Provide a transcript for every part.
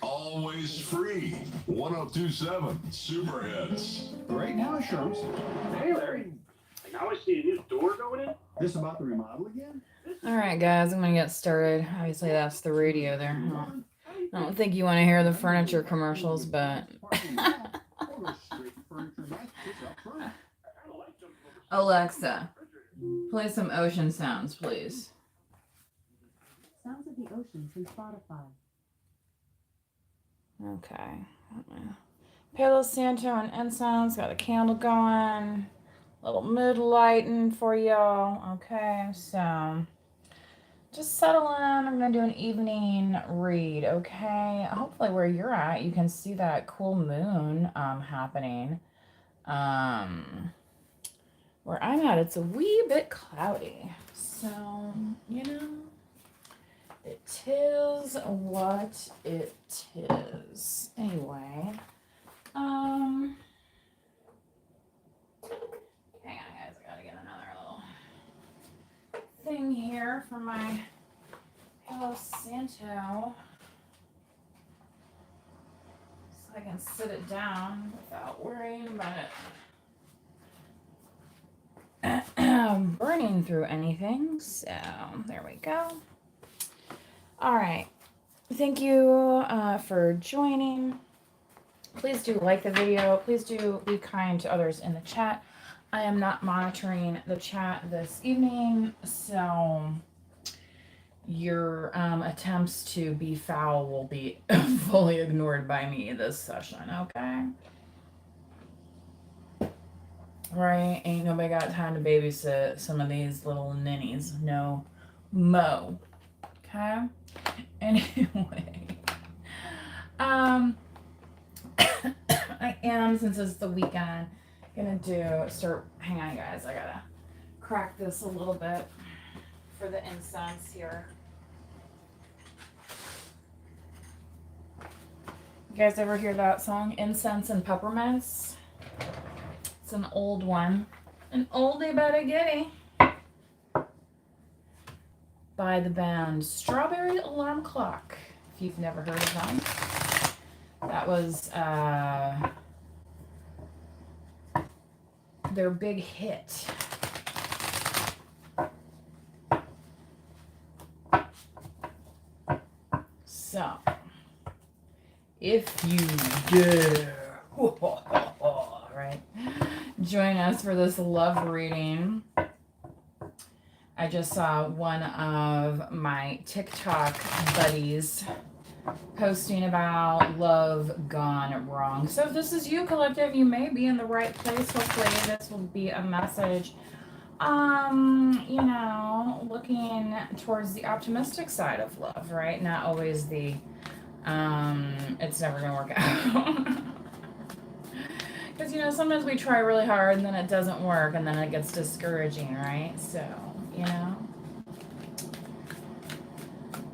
Always free. 1027 Super Hits. Right now, Sherms. Hey, Larry. Now I see a new door going in. This about the remodel again? All right, guys, I'm gonna get started. Obviously, that's the radio there. I don't think you want to hear the furniture commercials, but Alexa, play some ocean sounds, please. Sounds of the ocean from Spotify. Okay. Palo Santo and incense. Got a candle going. Little mood lighting for y'all. Okay, so just settle in. I'm gonna do an evening read. Okay. Hopefully, where you're at, you can see that cool moon happening. Where I'm at, it's a wee bit cloudy. So it is what it is. Anyway, hang on, guys. I gotta get another little thing here for my Palo Santo, so I can sit it down without worrying about it burning through anything. So there we go. All right. Thank you for joining. Please do like the video. Please do be kind to others in the chat. I am not monitoring the chat this evening, so your attempts to be foul will be fully ignored by me this session, okay? Right? Ain't nobody got time to babysit some of these little ninnies. No mo. Okay? Anyway. I am, since it's the weekend, hang on, guys. I gotta crack this a little bit for the incense here. You guys ever hear that song, Incense and Peppermints? It's an old one. An oldie but a goodie. By the band Strawberry Alarm Clock. If you've never heard of them. That was their big hit. So, if you dare, right, join us for this love reading. I just saw one of my TikTok buddies posting about love gone wrong. So if this is you, collective, you may be in the right place. Hopefully this will be a message, you know, looking towards the optimistic side of love, right? Not always the, it's never gonna work out. Because, you know, sometimes we try really hard and then it doesn't work and then it gets discouraging, right? So, you know.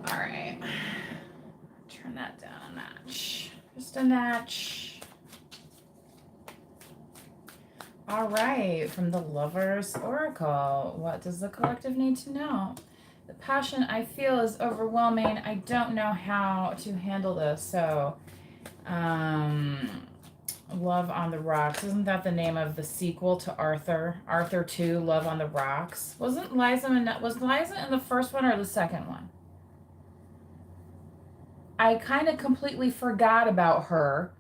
All right. Turn that down a notch. Just a notch. All right. From the Lover's Oracle, what does the collective need to know? The passion I feel is overwhelming. I don't know how to handle this. So, Love on the Rocks. Isn't that the name of the sequel to Arthur? Arthur 2, Love on the Rocks. Was Liza in the first one or the second one? I kind of completely forgot about her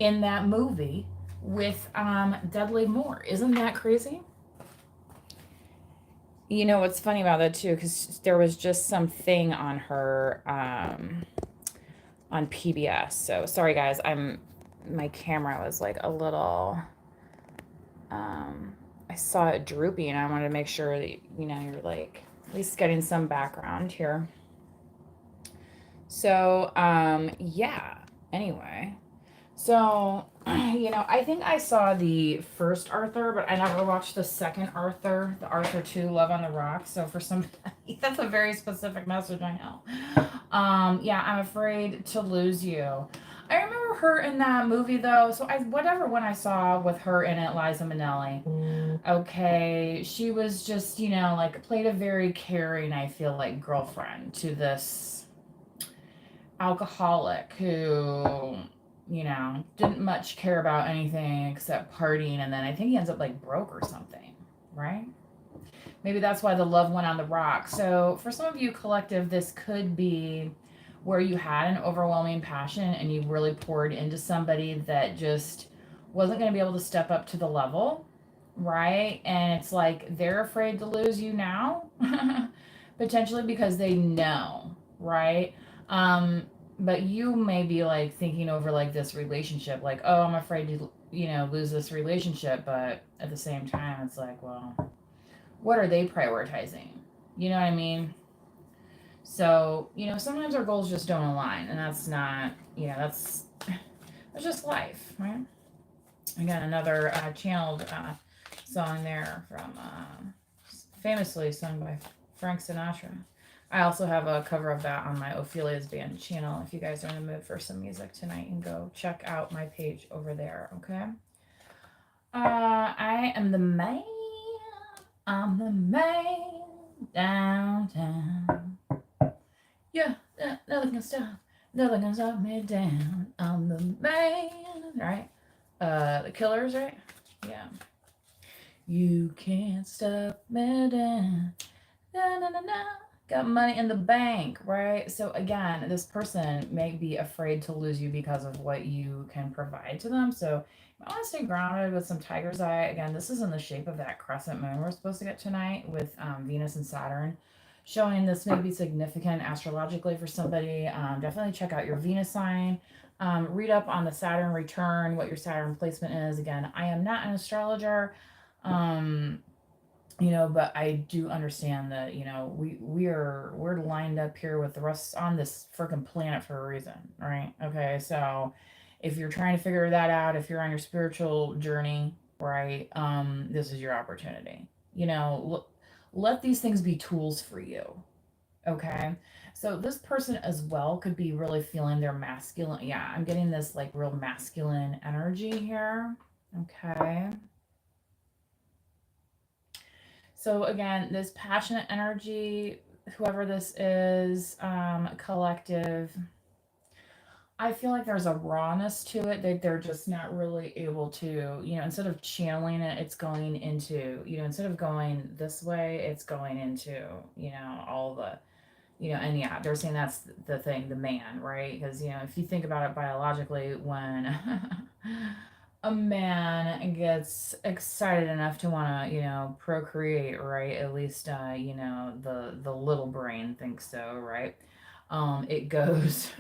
in that movie with Dudley Moore. Isn't that crazy? You know what's funny about that too, because there was just something on her on PBS. So sorry guys, my camera was like a little, I saw it droopy and I wanted to make sure that, you know, you're like at least getting some background here. So, yeah, anyway, so, you know, I think I saw the first Arthur, but I never watched the second Arthur, the Arthur 2, Love on the Rocks. So for some, that's a very specific message, I know. Yeah, I'm afraid to lose you. I remember her in that movie though. So whatever one I saw with her in it, Liza Minnelli. Okay, she was just, you know, like played a very caring, I feel like, girlfriend to this alcoholic who, you know, didn't much care about anything except partying, and then I think he ends up like broke or something, right? Maybe that's why the love went on the rock. So for some of you, collective, this could be where you had an overwhelming passion and you really poured into somebody that just wasn't going to be able to step up to the level, right? And it's like they're afraid to lose you now, potentially because they know, right? But you may be like thinking over like this relationship, like, oh, I'm afraid to, you know, lose this relationship. But at the same time, it's like, well, what are they prioritizing? You know what I mean? So, you know, sometimes our goals just don't align, and that's not, you know, that's just life, right? I got another channeled song there from famously sung by Frank Sinatra. I also have a cover of that on my Ophelia's Band channel. If you guys are in the mood for some music tonight, you can go check out my page over there, okay? I am the man. I'm the man downtown. Yeah, nothing can stop. Nothing can stop me down. I'm the man. Right? The Killers, right? Yeah. You can't stop me down. Na na na na. Got money in the bank, right? So again, this person may be afraid to lose you because of what you can provide to them. So I want to stay grounded with some tiger's eye. Again, this is in the shape of that crescent moon we're supposed to get tonight with Venus and Saturn, showing this may be significant astrologically for somebody. Definitely check out your Venus sign. Read up on the Saturn return, what your Saturn placement is. Again, I am not an astrologer. You know, but I do understand that, you know, we're lined up here with the rest on this freaking planet for a reason, right? Okay, so if you're trying to figure that out, if you're on your spiritual journey, right, this is your opportunity. You know, let these things be tools for you. Okay, so this person as well could be really feeling their masculine. Yeah, I'm getting this like real masculine energy here. Okay. So again, this passionate energy, whoever this is, collective, I feel like there's a rawness to it that they're just not really able to, you know, instead of channeling it, it's going into, you know, instead of going this way, it's going into, you know, all the, you know, and yeah, they're saying that's the thing, the man, right? Because, you know, if you think about it biologically, when a man gets excited enough to want to, you know, procreate, right? At least, you know, the little brain thinks so, right? It goes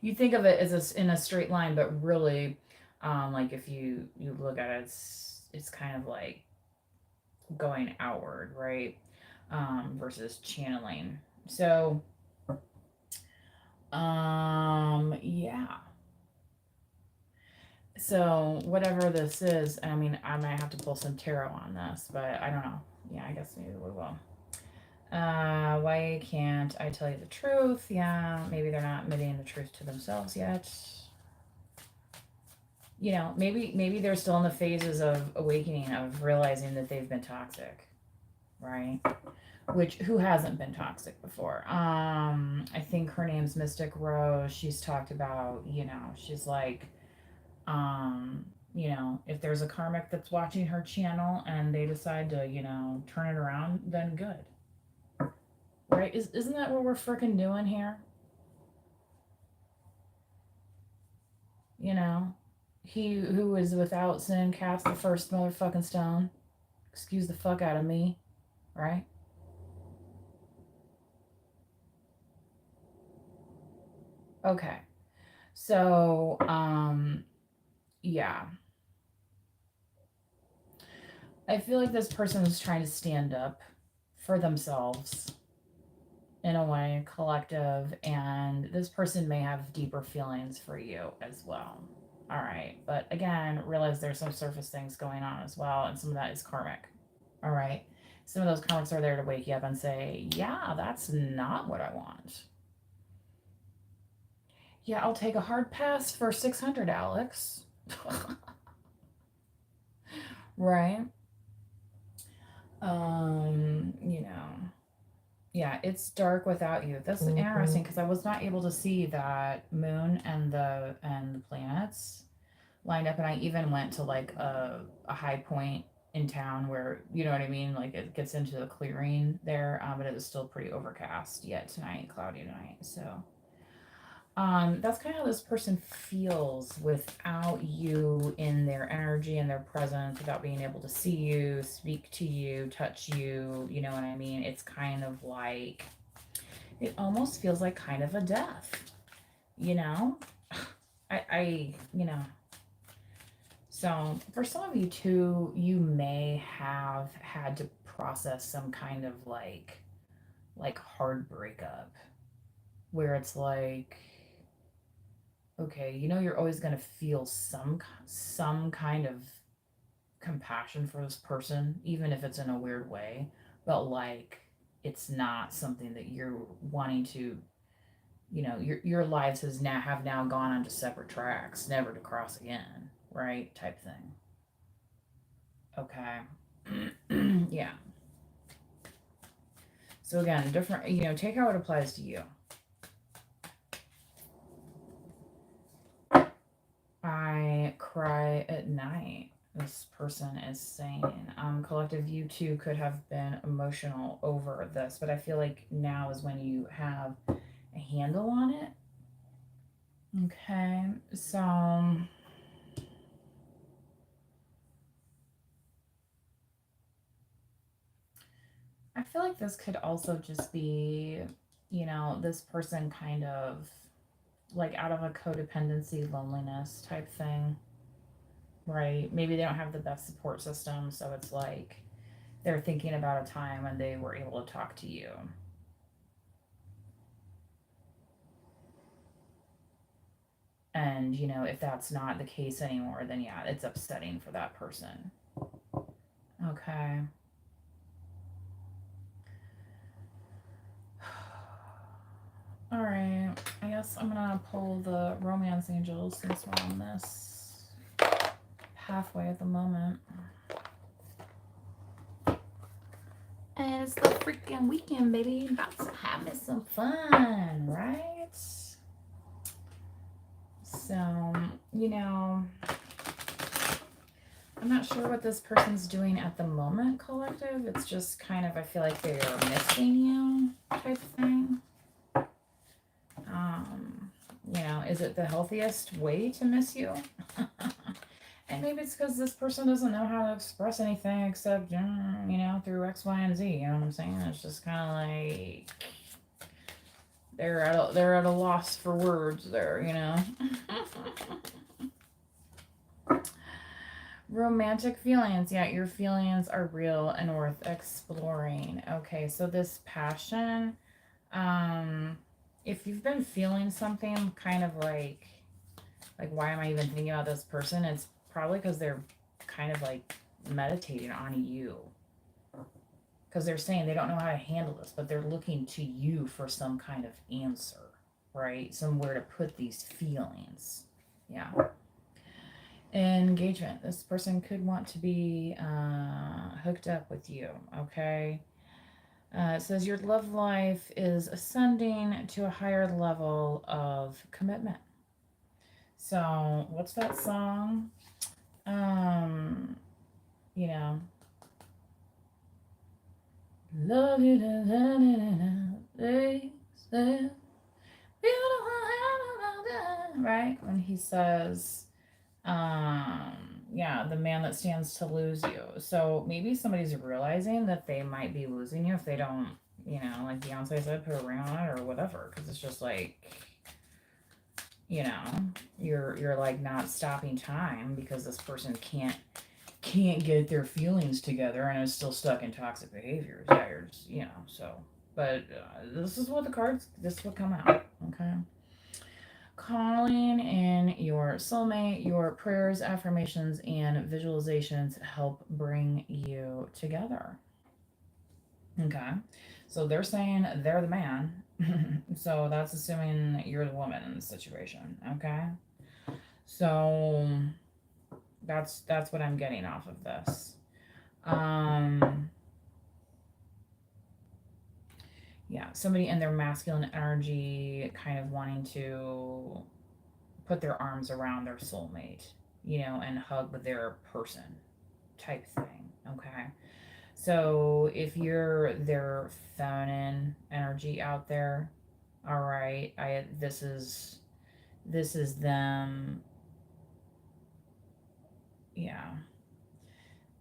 You think of it as in a straight line, but really, like if you look at it, it's kind of like going outward, right? Versus channeling. So, yeah. So whatever this is, I mean, I might have to pull some tarot on this, but I don't know. Yeah, I guess maybe we will. Why can't I tell you the truth? Yeah, maybe they're not admitting the truth to themselves yet. You know, maybe they're still in the phases of awakening, of realizing that they've been toxic, right? Which, who hasn't been toxic before? I think her name's Mystic Rose. She's talked about, you know, she's like, you know, if there's a karmic that's watching her channel and they decide to, you know, turn it around, then good. Right? Isn't that what we're frickin' doing here? You know? He who is without sin cast the first motherfucking stone. Excuse the fuck out of me. Right? Okay. So, yeah. I feel like this person is trying to stand up for themselves in a way, collective, and this person may have deeper feelings for you as well. All right. But again, realize there's some surface things going on as well, and some of that is karmic. All right. Some of those karmics are there to wake you up and say, yeah, that's not what I want. Yeah, I'll take a hard pass for 600, Alex. Right? You know, yeah, it's dark without you. That's interesting because I was not able to see that moon and the planets lined up, and I even went to like a high point in town where, you know what I mean, like it gets into the clearing there, but it was still pretty overcast yet tonight, cloudy tonight. So that's kind of how this person feels without you in their energy and their presence, without being able to see you, speak to you, touch you. You know what I mean? It's kind of like, it almost feels like kind of a death, you know? You know. So for some of you too, you may have had to process some kind of like hard breakup where it's like, okay, you know, you're always going to feel some kind of compassion for this person, even if it's in a weird way, but like it's not something that you're wanting to, you know, your lives have now gone onto separate tracks, never to cross again, right? Type thing. Okay. Yeah. So again, different, you know, take how it applies to you. I cry at night, this person is saying. Collective, you too could have been emotional over this, but I feel like now is when you have a handle on it. Okay, so I feel like this could also just be, you know, this person kind of like out of a codependency, loneliness type thing, right? Maybe they don't have the best support system, so it's like they're thinking about a time when they were able to talk to you. And, you know, if that's not the case anymore, then yeah, it's upsetting for that person. Okay. All right. I guess I'm going to pull the romance angels since we're on this halfway at the moment. And it's the freaking weekend, baby. About to have me some fun, right? So, you know, I'm not sure what this person's doing at the moment, collective. It's just kind of, I feel like they're missing you type thing. You know, is it the healthiest way to miss you? And maybe it's because this person doesn't know how to express anything except, you know, through X, Y, and Z. You know what I'm saying? It's just kind of like, they're at a loss for words there, you know. Romantic feelings. Yeah, your feelings are real and worth exploring. Okay, so this passion, if you've been feeling something kind of like why am I even thinking about this person? It's probably because they're kind of like meditating on you. Because they're saying they don't know how to handle this, but they're looking to you for some kind of answer, right? Somewhere to put these feelings. Yeah. Engagement. This person could want to be hooked up with you, okay? It says your love life is ascending to a higher level of commitment. So, what's that song? You know, love you, right? When he says, yeah, the man that stands to lose you. So maybe somebody's realizing that they might be losing you if they don't, you know, like Beyonce said, put a ring on it or whatever. Because it's just like, you know, you're like not stopping time because this person can't get their feelings together and is still stuck in toxic behaviors. Yeah, you're just, you know, so. But this is what the cards, this will come out, okay? Calling in your soulmate, your prayers, affirmations, and visualizations help bring you together. Okay, so they're saying they're the man. So that's assuming you're the woman in the situation. Okay, so that's what I'm getting off of this. Yeah, somebody in their masculine energy kind of wanting to put their arms around their soulmate, you know, and hug their person type thing. Okay. So if you're their feminine energy out there, all right, this is them. Yeah.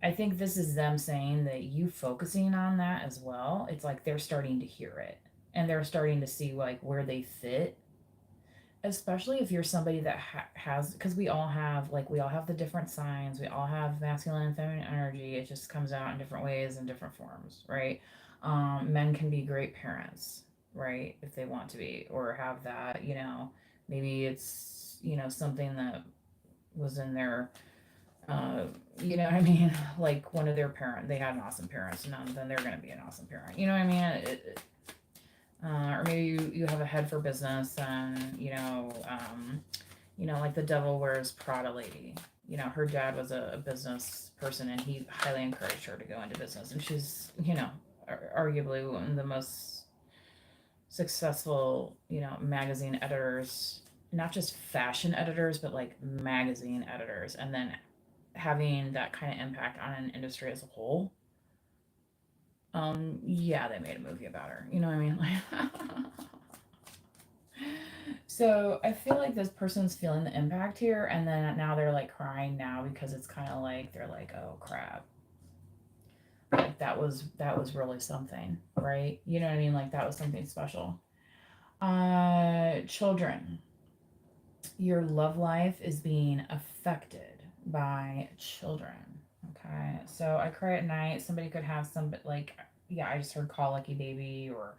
I think this is them saying that you focusing on that as well. It's like they're starting to hear it and they're starting to see like where they fit, especially if you're somebody that has, because we all have the different signs, we all have masculine and feminine energy. It just comes out in different ways and different forms, right? Men can be great parents, right, if they want to be, or have that, you know, maybe it's, you know, something that was in their you know what I mean? Like one of their they had an awesome parents, and then they're going to be an awesome parent. You know what I mean? Or maybe you have a head for business, and you know, like the Devil Wears Prada lady. You know, her dad was a business person, and he highly encouraged her to go into business, and she's, you know, arguably one of the most successful, you know, magazine editors, not just fashion editors, but like magazine editors, and then having that kind of impact on an industry as a whole. Yeah, they made a movie about her. You know what I mean? So I feel like this person's feeling the impact here, and then now they're like crying now because it's kind of like they're like, oh crap, like that was really something, right? You know what I mean? Like that was something special. Children, your love life is being affected by children. Okay, so I cry at night. Somebody could have some, like, yeah, I just heard colicky baby or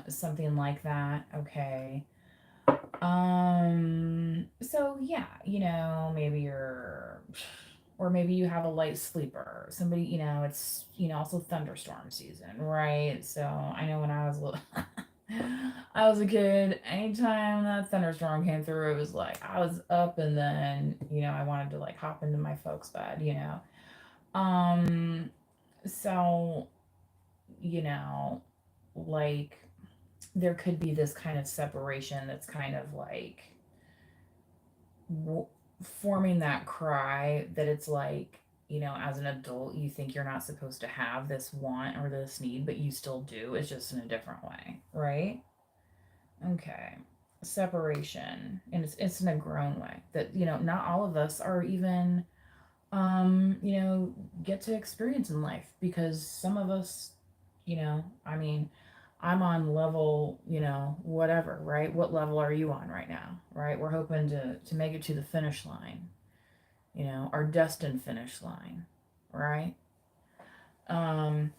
something like that. Okay. So yeah, you know, maybe or maybe you have a light sleeper. Somebody, you know, it's, you know, also thunderstorm season, right? So I know when I was little, I was a kid, anytime that thunderstorm came through, it was like I was up, and then, you know, I wanted to like hop into my folks' bed, you know. So, you know, like there could be this kind of separation that's kind of like forming that cry that it's like, you know, as an adult, you think you're not supposed to have this want or this need, but you still do. It's just in a different way, right? Okay. Separation. And it's in a grown way that, you know, not all of us are even, you know, get to experience in life, because some of us, you know, I mean, I'm on level, whatever, right? What level are you on right now, right? We're hoping to make it to the finish line, our destined finish line, right? Um,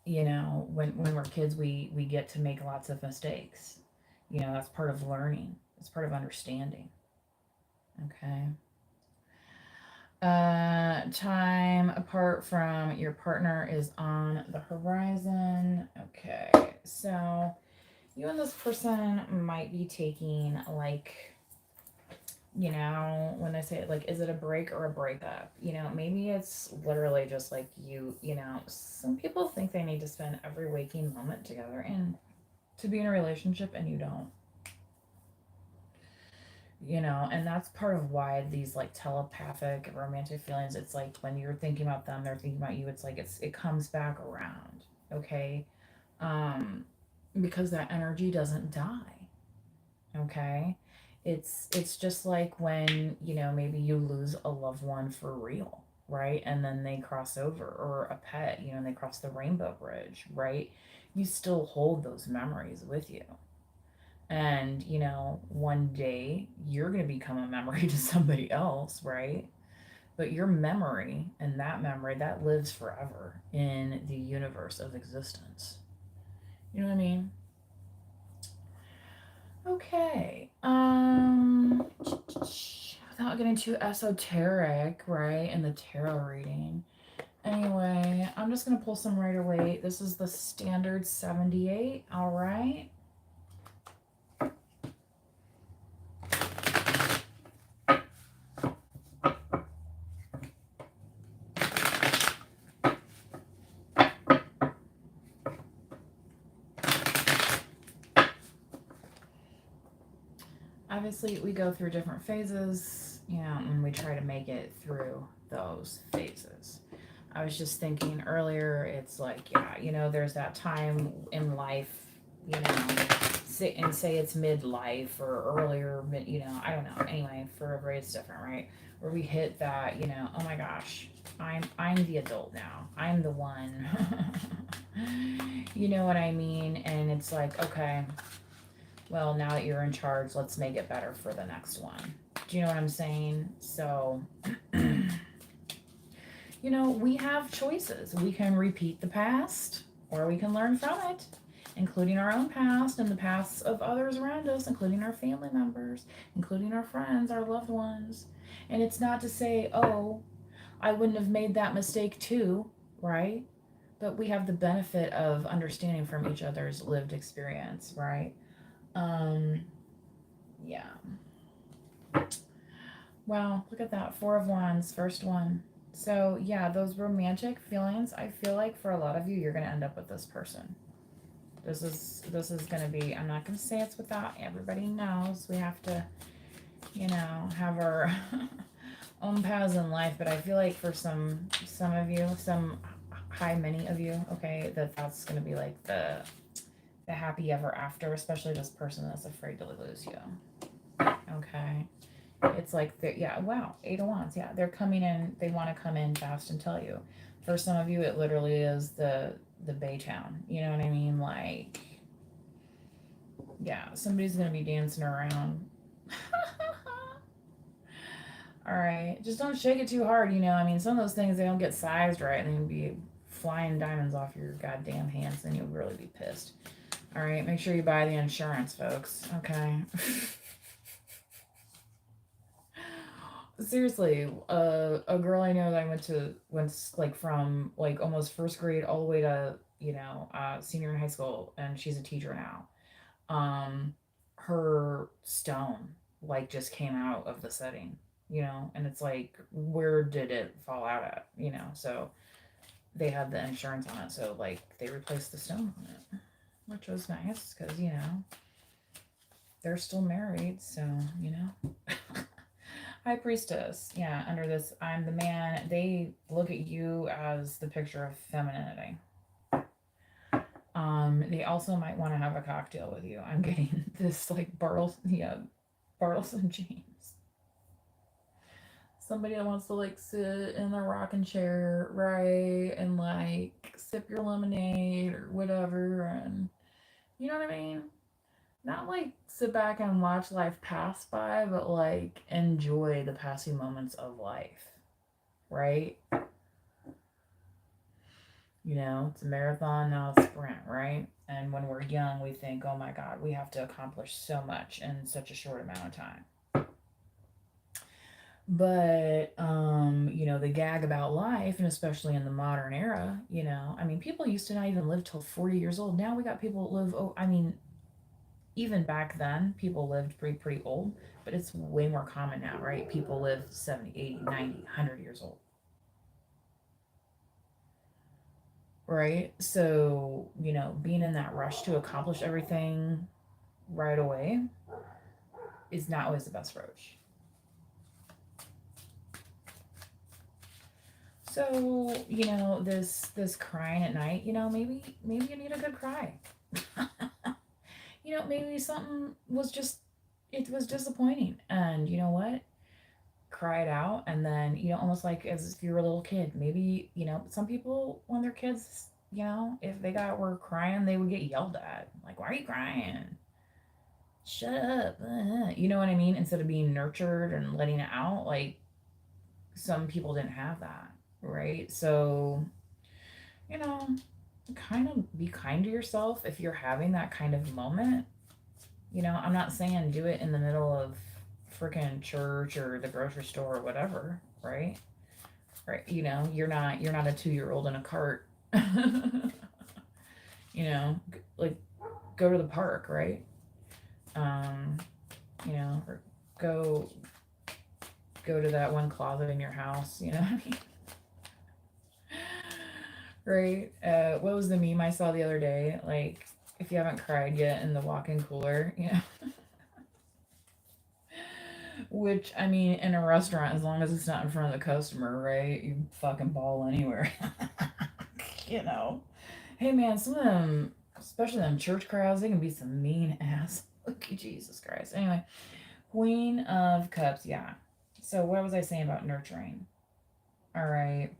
when we're kids, we get to make lots of mistakes. That's part of learning. It's part of understanding. Okay. Time apart from your partner is on the horizon. Okay, so you and this person might be taking, like, when they say, like, is it a break or a breakup? Maybe it's literally just like some people think they need to spend every waking moment together and to be in a relationship, and you don't. And that's part of why these, like, telepathic romantic feelings, it's like when you're thinking about them, they're thinking about you. It's like it comes back around, okay? Because that energy doesn't die, okay? It's just like when, maybe you lose a loved one for real, right? And then they cross over, or a pet, and they cross the rainbow bridge, right? You still hold those memories with you. And, one day you're going to become a memory to somebody else, right? But your memory, and that memory, that lives forever in the universe of existence. You know what I mean? Okay. Without getting too esoteric, right, in the tarot reading. Anyway, I'm just going to pull some Rider-Waite. This is the standard 78, all right? Obviously, we go through different phases, and we try to make it through those phases. I was just thinking earlier, it's like, there's that time in life, say it's midlife or earlier, I don't know. Anyway, for everybody it's different, right? Where we hit that, oh my gosh, I'm the adult now. I'm the one. You know what I mean? And it's like, okay, well, now that you're in charge, let's make it better for the next one. Do you know what I'm saying? So, we have choices. We can repeat the past, or we can learn from it, including our own past and the pasts of others around us, including our family members, including our friends, our loved ones. And it's not to say, oh, I wouldn't have made that mistake too, right? But we have the benefit of understanding from each other's lived experience, right? Yeah. Wow, look at that. 4 of Wands, first one. So, yeah, those romantic feelings, I feel like for a lot of you, you're going to end up with this person. This is going to be, I'm not going to say it's without, everybody knows we have to, have our own paths in life, but I feel like for some of you, many of you, okay, that's going to be like the happy ever after, especially this person that's afraid to lose you. Okay. It's like, wow, 8 of Wands. Yeah, they're coming in. They want to come in fast and tell you. For some of you, it literally is the Baytown. You know what I mean? Like, yeah, somebody's going to be dancing around. All right. Just don't shake it too hard, I mean, some of those things, they don't get sized right, and they'll be flying diamonds off your goddamn hands, and you'll really be pissed. All right, make sure you buy the insurance, folks. Okay. Seriously, a girl I know that I went like from like almost first grade all the way to senior in high school, and she's a teacher now. Her stone like just came out of the setting, and it's like, where did it fall out at, So they had the insurance on it, so like they replaced the stone on it, which was nice because they're still married, so High Priestess, yeah, under this I'm the man, they look at you as the picture of femininity. They also might want to have a cocktail with you. I'm getting this like Bartleson James. somebody that wants to like sit in a rocking chair, right, and like sip your lemonade or whatever, and you know what I mean? Not like sit back and watch life pass by, but like enjoy the passing moments of life, right? You know, it's a marathon, not a sprint, right? And when we're young, we think, oh my God, we have to accomplish so much in such a short amount of time. But, you know, the gag about life, and especially in the modern era, you know, I mean, people used to not even live till 40 years old. Now we got people that live, oh, I mean, even back then, people lived pretty old, but it's way more common now, right? People live 70, 80, 90, 100 years old. Right? So, you know, being in that rush to accomplish everything right away is not always the best approach. So, you know, this crying at night, you know, maybe you need a good cry. You know, maybe something was just, it was disappointing, and you know what? Cry it out, and then, you know, almost like as if you were a little kid. Maybe, you know, some people when they're kids, you know, if they were crying, they would get yelled at. Like, why are you crying? Shut up. You know what I mean? Instead of being nurtured and letting it out, like some people didn't have that, right? So, you know, kind of be kind to yourself if you're having that kind of moment. You know, I'm not saying do it in the middle of freaking church or the grocery store or whatever, right? Right? You know, you're not a 2-year-old in a cart. You know, like go to the park, right? You know, or go to that one closet in your house, you know what I mean? Right? What was the meme I saw the other day? Like, if you haven't cried yet in the walk-in cooler, you know? Which, I mean, in a restaurant, as long as it's not in front of the customer, right? You fucking bawl anywhere. You know? Hey, man, some of them, especially them church crowds, they can be some mean ass. Look, Jesus Christ. Anyway, Queen of Cups, yeah. So what was I saying about nurturing? All right.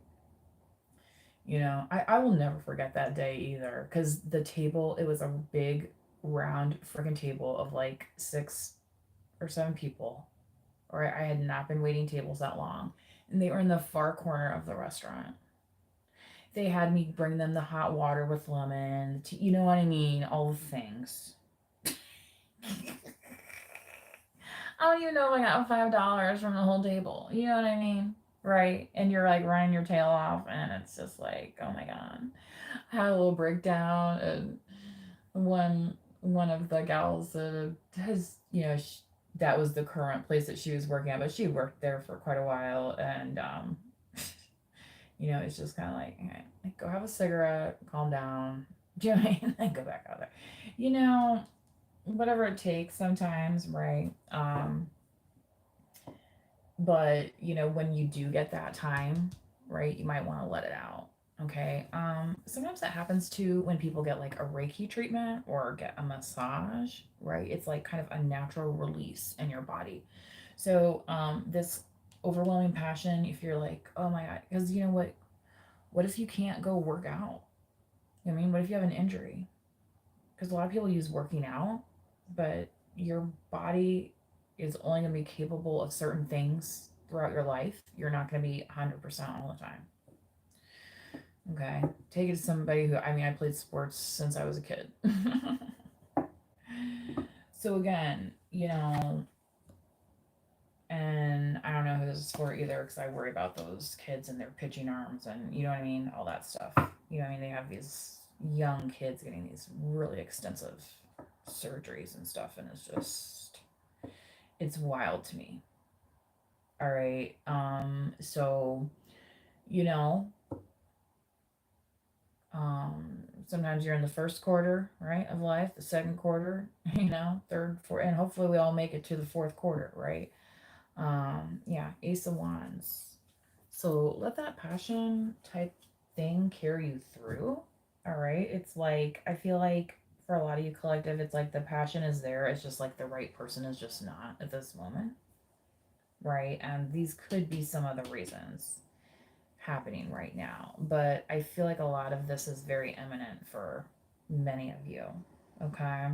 You know, I will never forget that day either, because the table, it was a big, round freaking table of like 6 or 7 people. Or I had not been waiting tables that long. And they were in the far corner of the restaurant. They had me bring them the hot water with lemon, you know what I mean? All the things. I don't even know if I got $5 from the whole table. You know what I mean? Right? And you're like running your tail off, and it's just like, oh my God. I had a little breakdown, and one of the gals that has, you know, that was the current place that she was working at, but she worked there for quite a while, and you know, it's just kind of like, okay, go have a cigarette, calm down, do you know what I mean? And go back out there. You know, whatever it takes sometimes, right? But you know, when you do get that time, right, you might want to let it out. Okay. Sometimes that happens too when people get like a Reiki treatment or get a massage, right? It's like kind of a natural release in your body. So, this overwhelming passion, if you're like, oh my God, because you know what if you can't go work out? I mean, what if you have an injury? Because a lot of people use working out, but your body is only going to be capable of certain things throughout your life. You're not going to be 100% all the time. Okay. Take it to somebody who, I mean, I played sports since I was a kid. So again, you know, and I don't know who this is for either, because I worry about those kids and their pitching arms and, you know what I mean? All that stuff. You know what I mean? They have these young kids getting these really extensive surgeries and stuff, and it's wild to me. All right. So, you know, sometimes you're in the first quarter, right, of life, the second quarter, you know, third, fourth, and hopefully we all make it to the fourth quarter, right? Yeah, Ace of Wands. So let that passion type thing carry you through. All right. It's like, I feel like for a lot of you collective, it's like the passion is there. It's just like the right person is just not at this moment. right? And these could be some of the reasons happening right now. But I feel like a lot of this is very imminent for many of you. Okay.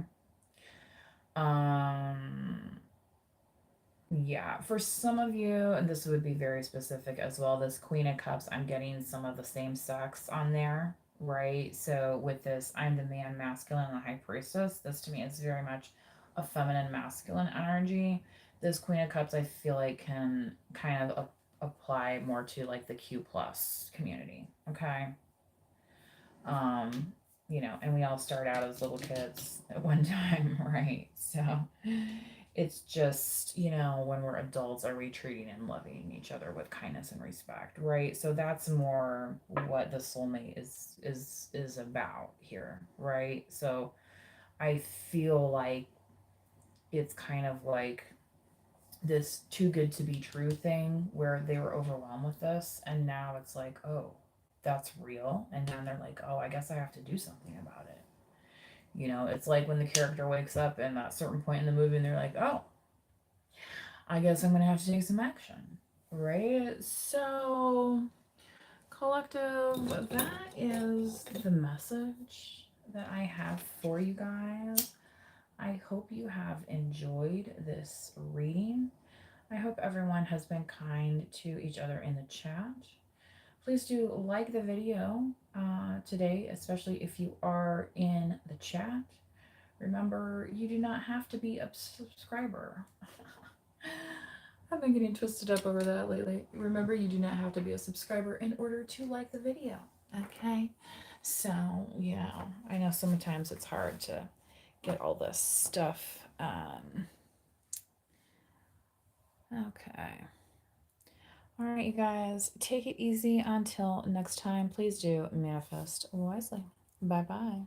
Yeah, for some of you, and this would be very specific as well, this Queen of Cups, I'm getting some of the same sex on there, right? So with this, I'm the man, masculine, and the High Priestess, this to me is very much a feminine, masculine energy. This Queen of Cups, I feel like can kind of apply more to like the Q plus community, okay? You know, and we all start out as little kids at one time, right? So it's just, you know, when we're adults, are we treating and loving each other with kindness and respect, right? So that's more what the soulmate is about here, right? So I feel like it's kind of like this too good to be true thing where they were overwhelmed with this, and now it's like, oh, that's real, and then they're like, oh, I guess I have to do something about it. You know, it's like when the character wakes up in that certain point in the movie and they're like, oh, I guess I'm gonna have to take some action, right? So, collective, that is the message that I have for you guys. I hope you have enjoyed this reading. I hope everyone has been kind to each other in the chat. Please do like the video today, especially if you are in the chat. Remember, you do not have to be a subscriber. I've been getting twisted up over that lately. Remember, you do not have to be a subscriber in order to like the video, okay? So, yeah, I know sometimes it's hard to get all this stuff. Okay. All right, you guys, take it easy until next time. Please do manifest wisely. Bye-bye.